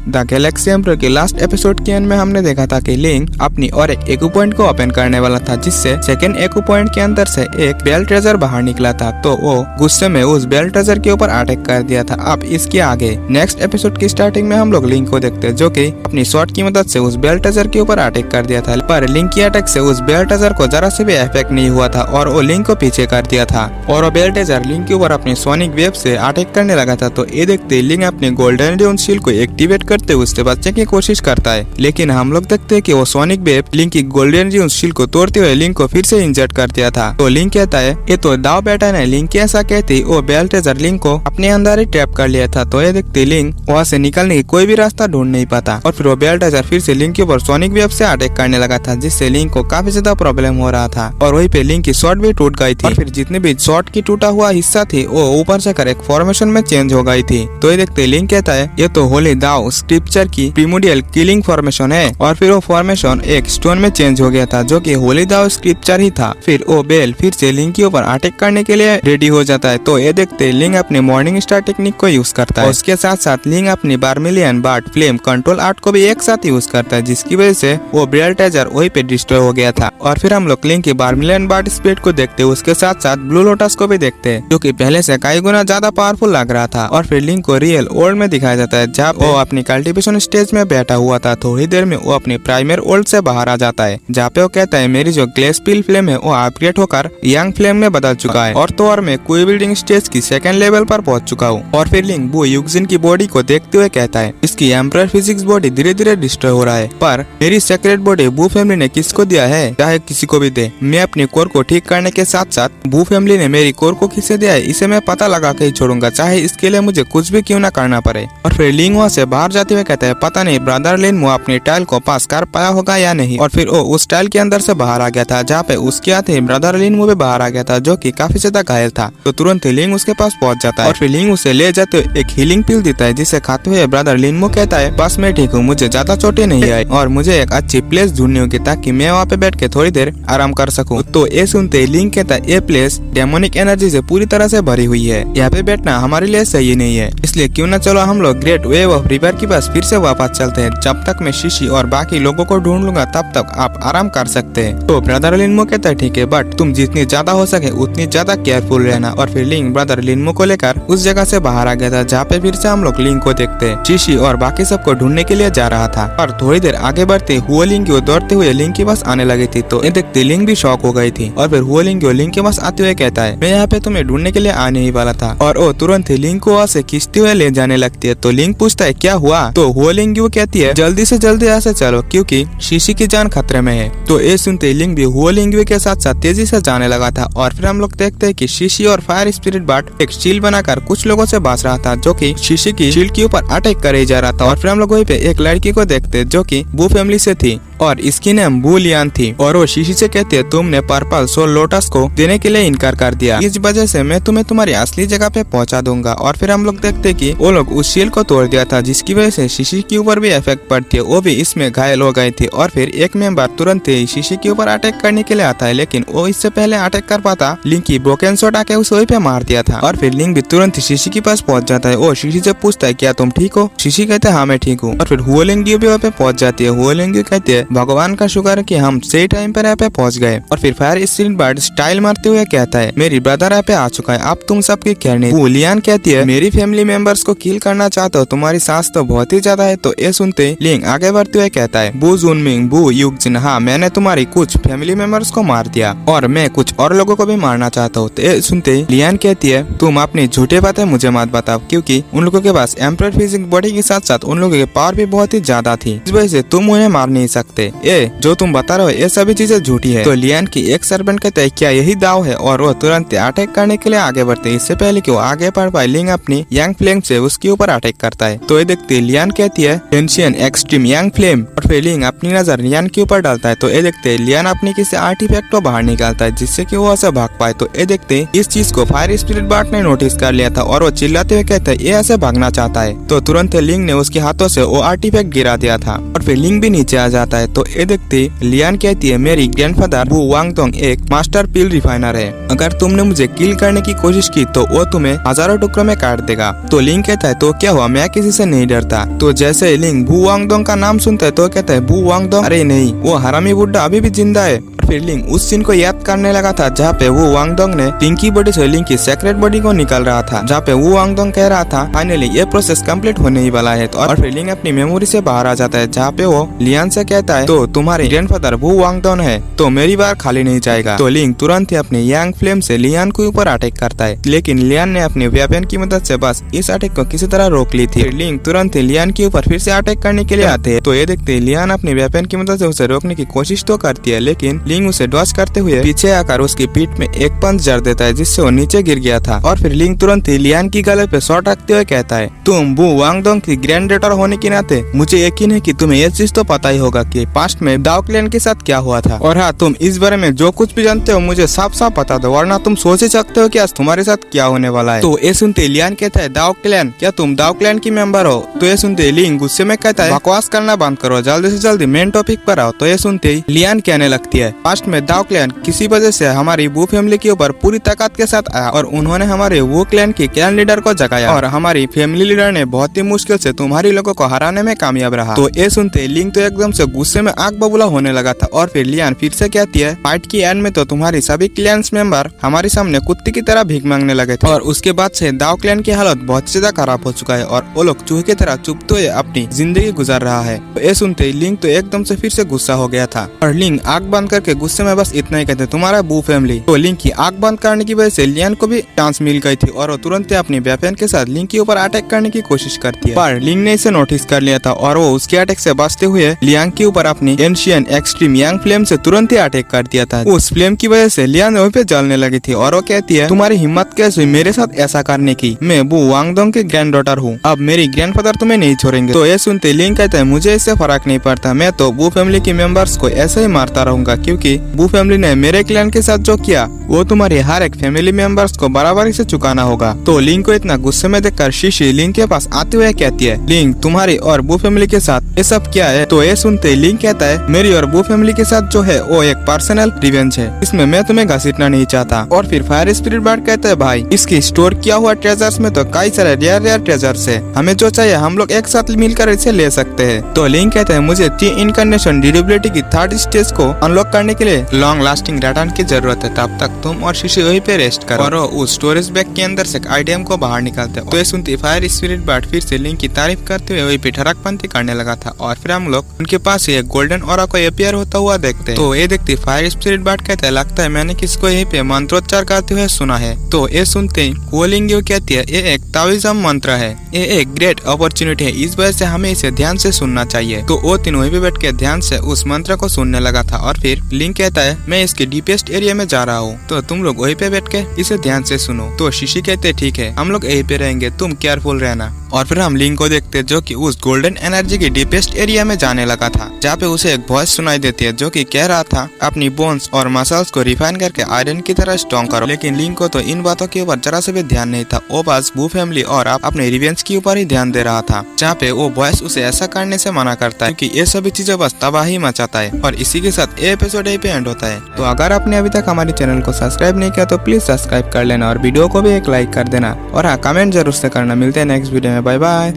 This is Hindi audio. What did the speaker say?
द गैलेक्सी एम्परर के लास्ट एपिसोड के एंड में हमने देखा था कि लिंक अपनी और एक एको पॉइंट को ओपन करने वाला था, जिससे सेकंड एको पॉइंट के अंदर से एक बेल ट्रेजर बाहर निकला था। तो वो गुस्से में उस बेल ट्रेजर के ऊपर अटैक कर दिया था। अब इसके आगे नेक्स्ट एपिसोड की स्टार्टिंग में हम लोग लिंक को देखते हैं, जो कि अपनी शॉट की मदद से उस बेल ट्रेजर के ऊपर अटैक कर दिया था। पर लिंक की अटैक से उस बेल ट्रेजर को जरा से भी इफेक्ट नहीं हुआ था और वो लिंक को पीछे कर दिया था और वो बेल ट्रेजर लिंक के ऊपर अपनी सोनिक वेव से अटैक करने लगा था। तो ये देखते लिंक अपने गोल्डन ड्यून शील्ड को एक्टिवेट करते हुए उससे बचने की कोशिश करता है, लेकिन हम लोग देखते हैं कि वो सोनिक वेव लिंक की गोल्डन ड्यून शील्ड को तोड़ते हुए लिंक को फिर से इंजर्ड कर दिया था। तो लिंक कहता है ये तो दाव बैठा है। लिंक ऐसा कहते वो बेल ट्रेजर लिंक को अपने अंदर ही ट्रैप कर लिया था। तो ये देखते लिंक वहाँ से निकलने की कोई भी रास्ता ढूंढ नहीं पाता और फिर वो बेल ट्रेजर फिर से लिंक के ऊपर सोनिक वेव से अटैक करने लगा था, जिससे लिंक को काफी ज्यादा प्रॉब्लम हो रहा था और वहीं पे लिंक की शॉर्ट भी टूट गई थी और फिर जितने भी शॉर्ट की टूटा हुआ हिस्सा थी वो ऊपर से कर एक फॉर्मेशन में चेंज हो गई थी। तो ये देखते लिंक कहता है ये तो होली दाव स्क्रिप्चर की प्रीमोडियल किलिंग फॉर्मेशन है और फिर वो फॉर्मेशन एक स्टोन में चेंज हो गया था, जो कि होली दाव स्क्रिप्चर ही था। फिर वो बेल फिर से लिंक के ऊपर अटैक करने के लिए रेडी हो जाता है। तो ये देखते लिंक अपनी मॉर्निंग स्टार टेक्निक को यूज करता है। उसके साथ साथ लिंक अपनी बार्मिलियन बार्ट फ्लेम कंट्रोल आर्ट को भी एक साथ यूज करता है, जिसकी वजह से वो बेल ट्रेजर वहीं पे डिस्ट्रॉय हो गया था। और फिर हम लोग लिंक की बार्मिलियन बार्ट स्पीड को देखते हैं, उसके साथ साथ ब्लू लोटस को भी देखते हैं, जो कि पहले से कई गुना ज्यादा पावरफुल लग रहा था। और फिर लिंक को रियल वर्ल्ड में दिखाया जाता है, जहाँ वो अपनी कल्टीवेशन स्टेज में बैठा हुआ था। थोड़ी देर में वो अपनी प्राइमर वर्ल्ड से बाहर आ जाता है, जहाँ पे वो कहता है मेरी जो ग्लेस पिल फ्लेम है वो अपग्रेड होकर यंग फ्लेम में बदल चुका है और तो और मैं कोई बिल्डिंग स्टेज की सेकंड लेवल पर पहुंच चुका हूँ। और फिर लिंक वो यूक्सिन की बॉडी को देखते हुए कहता है इसकी एम्परर फिजिक्स बॉडी धीरे धीरे डिस्ट्रॉय हो रहा है, पर मेरी सेक्रेट बॉडी बू फैमिली ने किसको दिया है, चाहे किसी को भी दे। मैं अपने कोर को ठीक करने के साथ साथ बू फैमिली ने मेरी कोर को किसे दिया है इसे मैं पता लगा के ही छोड़ूंगा, चाहे इसके लिए मुझे कुछ भी क्यों ना करना पड़े। और फिर लिंक वहाँ से बाहर जाते हुए कहता है पता नहीं ब्रदर लिन वो अपने टाइल को पास कर पाया होगा या नहीं। और फिर वो उस टाइल के अंदर से बाहर आ गया था, जहाँ पे उसके आते ब्रदर लिन वो भी बाहर आ गया था, जो कि काफी ज्यादा घायल था। तो तुरंत ही लिंक उसके पास पहुंच जाता है और फिर लिंक उसे ले जाते हुए एक हीलिंग पिल देता है, जिसे खाते हुए ब्रदर लिन वो कहता है बस मैं ठीक हूँ, मुझे ज्यादा चोटें नहीं आई और मुझे एक अच्छी प्लेस ढूंढनी होगी ताकि मैं वहाँ पे बैठ के थोड़ी देर आराम कर सकूँ। तो ये सुनते लिंक कहता है ये प्लेस डेमोनिक एनर्जी से पूरी तरह से भरी हुई है, यहाँ पे बैठना हमारे लिए सही नहीं है, इसलिए क्यों ना चलो हम लोग ग्रेट वेव ऑफ रिवर के पास फिर से वापस चलते हैं। जब तक मैं शीशी और बाकी लोगों को ढूंढ लूंगा तब तक आप आराम कर सकते हैं। तो ब्रदर लिनमो कहता है ठीक है, बट तुम जितनी ज्यादा हो सके उतनी ज्यादा केयरफुल रहना। और फिर लिंक ब्रदर लिनमो को लेकर उस जगह से बाहर आ गया था, जहाँ पे फिर से हम लोग लिंक को देखते हैं शीशी और बाकी सबको ढूंढने के लिए जा रहा था। और थोड़ी देर आगे बढ़ते हुआ लिंक दौड़ते हुए लिंक के पास आने लगी थी। तो ये देखते लिंक भी शॉक हो गई थी और फिर हुआ लिंक के पास आते हुए कहता है मैं यहाँ पे तुम्हें ढूंढने के लिए आने ही वाला था। और वो तुरंत ही लिंक को वहाँ से खींचते हुए ले जाने लगती है। तो लिंक पूछता है क्या हुआ। तो हुआ लिंक कहती है जल्दी से जल्दी यहाँ से चलो क्योंकि शीशी की जान खतरे में है। तो ये सुनते लिंक भी हुआ लिंक के साथ साथ तेजी से जाने लगा था। और फिर हम लोग देखते हैं कि शीशी और फायर स्पिरिट बट एक शील्ड बनाकर कुछ लोगों से बच रहा था, जो कि शीशी की शील्ड के ऊपर अटैक करे जा रहा था। और फिर हम लोग वहीं पे एक लड़की को देखते जो कि बू फैमिली से थी और इसकी नाम बू लियान थी और वो शीशी से कहते हैं तुमने पर्पल सोल लोटस को देने के लिए इनकार कर दिया, इस वजह से मैं तुम्हें तुम्हारी असली जगह पे पहुंचा दूंगा। और फिर हम लोग देखते कि वो लोग उस शील्ड को तोड़ दिया था, जिसकी वजह से शीशी के ऊपर भी इफेक्ट पड़ती है, वो भी इसमें घायल हो गए थे। और फिर एक मेंबर तुरंत ही शीशी के ऊपर अटैक करने के लिए आता है, लेकिन वो इससे पहले अटैक कर पाता लिंक की ब्रोकन शॉट आके उसे वहीं पे मार दिया था। और फिर लिंक भी तुरंत ही शीशी के पास पहुंच जाता है। वो शीशी से पूछता है क्या तुम ठीक हो। शीशी कहते हैं हाँ मैं ठीक हूँ। और फिर हुआ लिंक भी वहाँ पे पहुंच जाती है। हुआ लिंक कहती है भगवान का शुक्र है कि हम सही टाइम पर यहाँ पे पहुंच गए। और फिर फायर स्पिरिट बर्ड स्टाइल मारते हुए कहता है मेरी ब्रदर यहाँ पे आ चुका है, अब तुम सबकी केयर नहीं। वो लियान कहती है मेरी फैमिली मेंबर्स को किल करना चाहते हो, तुम्हारी सांस तो बहुत ही ज्यादा है। तो ये सुनते लिंक आगे बढ़ते हुए कहता है बू जुनमिंग बू युगजिन हाँ मैंने तुम्हारी कुछ फैमिली मेंबर्स को मार दिया और मैं कुछ और लोगों को भी मारना चाहता हूँ। तो ये सुनते लियान कहती है तुम अपनी झूठे बातें मुझे मत बताओ, क्योंकि उन लोगों के पास एम्परर फिजिक्स बॉडी के साथ साथ उन लोगों की पावर भी बहुत ही ज्यादा थी, इस वजह से तुम उन्हें मार नहीं सकते। ये जो तुम बता रहे हो ये सभी चीजें झूठी है। तो लियान की एक सर्वेंट कहते हैं क्या यही दाव है, और वो तुरंत अटैक करने के लिए आगे बढ़ते हैं। इससे पहले कि वो आगे बढ़ पाए लिंक अपनी यंग फ्लेम से उसके ऊपर अटैक करता है। तो ये देखते लियान कहती है एंशियन एक्सट्रीम यंग फ्लेम और फिर लिंक अपनी नजर लियान के ऊपर डालता है। तो ये देखते लियान अपनी किसी आर्टिफैक्ट को बाहर निकालता है, जिससे कि वो ऐसे भाग पाए। तो ये देखते इस चीज को फायर स्पिरिट बर्ड ने नोटिस कर लिया था और वो चिल्लाते हुए कहता है ये ऐसे भागना चाहता है। तो तुरंत लिंक ने उसके हाथों से वो आर्टिफैक्ट गिरा दिया था और फिर लिंक भी नीचे आ जाता है। तो ये देखते लियान कहती है मेरी ग्रैंडफादर वू वांगडोंग एक मास्टर पिल रिफाइनर है, अगर तुमने मुझे किल करने की कोशिश की तो वो तुम्हें हजारों टुकड़ों में काट देगा। तो लिंग कहता है तो क्या हुआ, मैं किसी से नहीं डरता। तो जैसे लिंग वू वांगडोंग का नाम सुनता है तो कहता है वू वांगडोंग, अरे नहीं वो हरामी बुड्ढा अभी भी जिंदा है। फिर लिंग उस सीन को याद करने लगा था जहाँ पे वो वांगडोंग ने लिंग की बॉडी से लिंग की सेक्रेट बॉडी को निकाल रहा था, जहाँ पे वो वांगडोंग कह रहा था फाइनली ये प्रोसेस कंप्लीट होने ही वाला है। तो और फिर लिंग अपनी मेमोरी से बाहर आ जाता है जहाँ पे वो लियान से कहता है तो तुम्हारे ग्रैंडफादर वो वांगडोंग है तो मेरी बार खाली नहीं जाएगा। तो लिंग तुरंत ही अपने यांग फ्लेम से लियान के ऊपर अटैक करता है, लेकिन लियान ने अपने वेपन की मदद से बस इस अटैक को किसी तरह रोक ली थी। लिंग तुरंत ही लियान के ऊपर फिर से अटैक करने के लिए आते हैं। तो ये देखते लियान अपने वेपन की मदद से उसे रोकने की कोशिश तो करती है, लेकिन लिंग उसे डॉज करते हुए पीछे आकर उसकी पीठ में एक पंच जड़ देता है जिससे वो नीचे गिर गया था। और फिर लिंग तुरंत ही लियान की गले पे शॉट रखते हुए कहता है तुम वू वांगडोंग की ग्रैंड डॉटर होने के नाते मुझे यकीन है कि तुम्हें ये चीज तो पता ही होगा कि पास्ट में दाओ क्लैन के साथ क्या हुआ था। और हाँ, तुम इस बारे में जो कुछ भी जानते हो मुझे साफ साफ बता दो, वरना तुम सोच ही सकते हो कि आज तुम्हारे साथ क्या होने वाला है। तो ये सुनते लियान कहता है दाओ क्लैन, क्या तुम दाओ क्लैन की मेंबर हो? तो ये सुनते लिंग गुस्से में कहता है बकवास करना बंद करो, जल्दी से जल्दी मेन टॉपिक पर आओ। तो ये सुनते ही लियान कहने लगती है पास्ट में दाओ क्लैन किसी वजह से हमारी वू फैमिली के ऊपर पूरी ताकत के साथ आया और उन्होंने हमारे वू क्लैन की क्लैन लीडर को जगाया और हमारी फैमिली लीडर ने बहुत ही मुश्किल से तुम्हारी लोगों को हराने में कामयाब रहा। तो ये सुनते लिंग तो एकदम से गुस्से में आग बबूला होने लगा था। और फिर लियान फिर से कहती है फाइट की एंड में तो तुम्हारी सभी क्लैन्स मेंबर हमारे सामने कुत्ते की तरह भीख मांगने लगे थे और उसके बाद से दाओ क्लैन की हालत बहुत ज्यादा खराब हो चुका है और वो लोग चूहे की तरह चुपते हुए अपनी जिंदगी गुजार रहा है। तो ये सुनते ही लिंग तो एकदम से फिर से गुस्सा हो गया था और लिंग आग बंद करके गुस्से में बस इतना ही कहते तुम्हारा वू फैमिली। तो लिंग की आग बंद करने की वजह से लियान को भी चांस मिल गई थी और वो तुरंत ही अपनी वेपन के साथ लिंग के ऊपर अटैक करने की कोशिश करती है, पर लिंग ने इसे नोटिस कर लिया था और वो उसके अटैक से बचते हुए लियांग के ऊपर अपनी एंशियन एक्सट्रीम यांग फ्लेम से तुरंत ही अटैक कर दिया था। उस फ्लेम की वजह से लियान वहीं पे जलने लगी थी और वो कहती है तुम्हारी हिम्मत कैसे हुई मेरे साथ ऐसा करने की, मैं वू वांगडोंग के ग्रैंड डॉटर हूँ, अब मेरी ग्रैंडफादर तुम्हें नहीं छोड़ेंगे। तो ये सुनते लिंग कहता है मुझे इससे फर्क नहीं पड़ता, मैं तो वू फैमिली के मेंबर्स को ऐसे ही मारता रहूंगा क्योंकि वू फैमिली ने मेरे क्लैन के साथ जो किया वो तुम्हारे हर एक फैमिली मेंबर्स को बराबरी से चुकाना होगा। तो लिंग को इतना गुस्से में देखकर शीशी लिंग के पास आते हुए कहती है लिंग तुम्हारी और वू फैमिली के साथ ये सब क्या है? तो ये सुनते लिंग कहता है मेरी और वू फैमिली के साथ जो है वो एक पर्सनल रिवेंज है, इसमें मैं तुम्हें घसीटना नहीं चाहता। और फिर फायर स्पिरिट बर्ड कहता है भाई इसकी स्टोर किया हुआ ट्रेजर्स में तो कई सारे रेयर ट्रेजर्स है, हमें जो चाहिए हम लोग एक साथ मिलकर इसे ले सकते हैं। तो लिंग कहता है मुझे 3 इनकार्नेशन ड्यूरेबिलिटी की 3rd स्टेज को अनलॉक करने के लिए लॉन्ग लास्टिंग रिटर्न की जरूरत है, तब तक तुम और शीशी वहीं पे रेस्ट करो। और उस स्टोरेज बैग के अंदर से आइटम को बाहर निकालते हैं। तो ये सुनते फायर स्पिरिट बर्ड फिर से लिंग की तारीफ करते हुए वहीं पे ठरकपंती करने लगा था और फिर हम लोग उनके पास एक गोल्डन ऑरा को अपीयर होता हुआ देखते हैं। तो ये देखते फायर स्पिरिट बर्ड कहता है लगता है मैंने किसको यहीं पे मंत्रोच्चार करते हुए सुना है। तो ये सुनते ही वो लिंग कहती है ये एक ताओइज्म मंत्र है, ये एक ग्रेट अपॉर्चुनिटी है, इस वजह से हमें इसे ध्यान से सुनना चाहिए। तो वो तीनों वहीं पे बैठ के ध्यान से उस मंत्र को सुनने लगा था और फिर लिंग कहता है मैं इसके डीपेस्ट एरिया में जा रहा हूँ, तो तुम लोग वहीं पे बैठ के इसे ध्यान से सुनो। तो शीशी कहते ठीक है हम लोग यहीं पे रहेंगे, तुम केयरफुल रहना। और फिर हम लिंग को देखते जो कि उस गोल्डन एनर्जी के डीपेस्ट एरिया में जाने लगा था, जहाँ पे उसे एक वॉइस सुनाई देती है जो कि कह रहा था अपनी बोन्स और मसल्स को रिफाइन करके आयरन की तरह स्ट्रॉन्ग करो। लेकिन लिंग को तो इन बातों के ऊपर जरा से भी ध्यान नहीं था, वो बस वू फैमिली और अपने रिवेंज के ऊपर ही ध्यान दे रहा था, जहाँ पे वो वॉइस उसे ऐसा करने से मना करता है क्योंकि ये सभी चीजें बस तबाही मचाता है। और इसी के साथ ये एपिसोड यहीं पे एंड होता है। तो अगर आपने अभी तक हमारे चैनल को सब्सक्राइब नहीं किया तो प्लीज सब्सक्राइब कर लेना और वीडियो को भी एक लाइक कर देना और हाँ कमेंट जरूर से करना। मिलते हैं नेक्स्ट वीडियो में, बाय बाय।